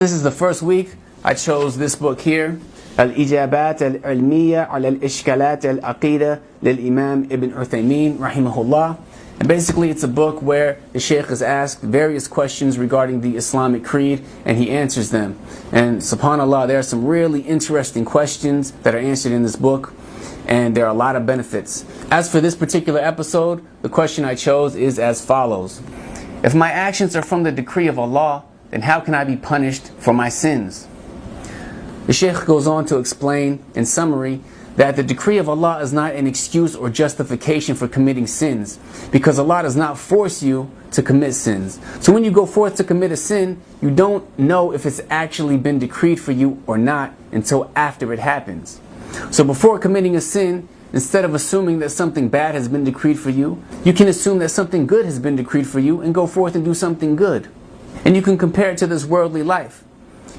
This is the first week. I chose this book here, الإجابات العلمية على الإشكالات العقيدة للإمام Ibn Uthaymeen rahimahullah. And basically it's a book where the Shaykh is asked various questions regarding the Islamic creed and he answers them. And subhanAllah, there are some really interesting questions that are answered in this book, and there are a lot of benefits. As for this particular episode, the question I chose is as follows. If my actions are from the decree of Allah, then how can I be punished for my sins? The Shaykh goes on to explain, in summary, that the decree of Allah is not an excuse or justification for committing sins, because Allah does not force you to commit sins. So when you go forth to commit a sin, you don't know if it's actually been decreed for you or not until after it happens. So before committing a sin, instead of assuming that something bad has been decreed for you, you can assume that something good has been decreed for you and go forth and do something good. And you can compare it to this worldly life.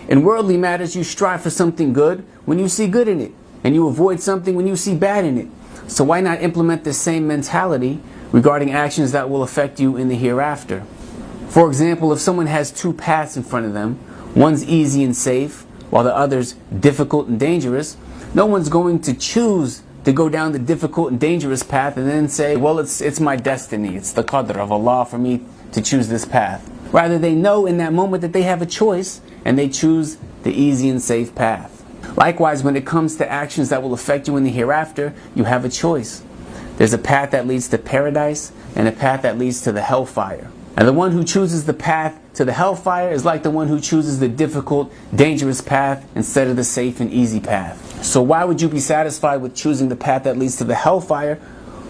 In worldly matters, you strive for something good when you see good in it, and you avoid something when you see bad in it. So why not implement the same mentality regarding actions that will affect you in the hereafter? For example, if someone has two paths in front of them, one's easy and safe, while the other's difficult and dangerous, no one's going to choose to go down the difficult and dangerous path and then say, well, it's my destiny, it's the qadr of Allah for me to choose this path. Rather, they know in that moment that they have a choice, and they choose the easy and safe path. Likewise, when it comes to actions that will affect you in the hereafter, you have a choice. There's a path that leads to paradise, and a path that leads to the hellfire. And the one who chooses the path to the hellfire is like the one who chooses the difficult, dangerous path instead of the safe and easy path. So why would you be satisfied with choosing the path that leads to the hellfire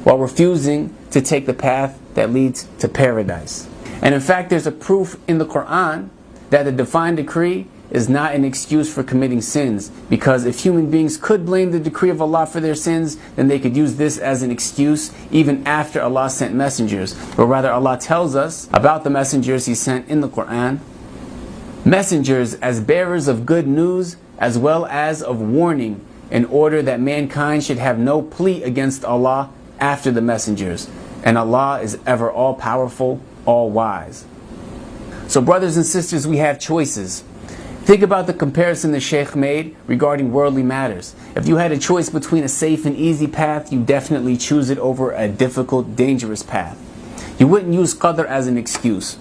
while refusing to take the path that leads to paradise? And in fact, there's a proof in the Quran that the divine decree is not an excuse for committing sins. Because if human beings could blame the decree of Allah for their sins, then they could use this as an excuse even after Allah sent messengers. But rather, Allah tells us about the messengers He sent in the Quran. Messengers as bearers of good news as well as of warning, in order that mankind should have no plea against Allah after the messengers. And Allah is ever all-powerful, all-wise. So brothers and sisters, we have choices. Think about the comparison the Shaykh made regarding worldly matters. If you had a choice between a safe and easy path, you definitely choose it over a difficult, dangerous path. You wouldn't use qadr as an excuse.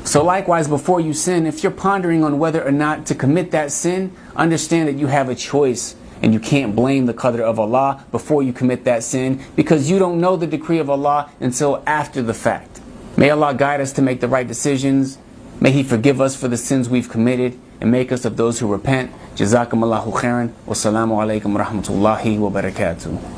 So likewise, before you sin, if you're pondering on whether or not to commit that sin, understand that you have a choice. And you can't blame the qadr of Allah before you commit that sin, because you don't know the decree of Allah until after the fact. May Allah guide us to make the right decisions. May He forgive us for the sins we've committed and make us of those who repent. Jazakumullahu khairan. Wassalamu alaikum wa rahmatullahi wa barakatuh.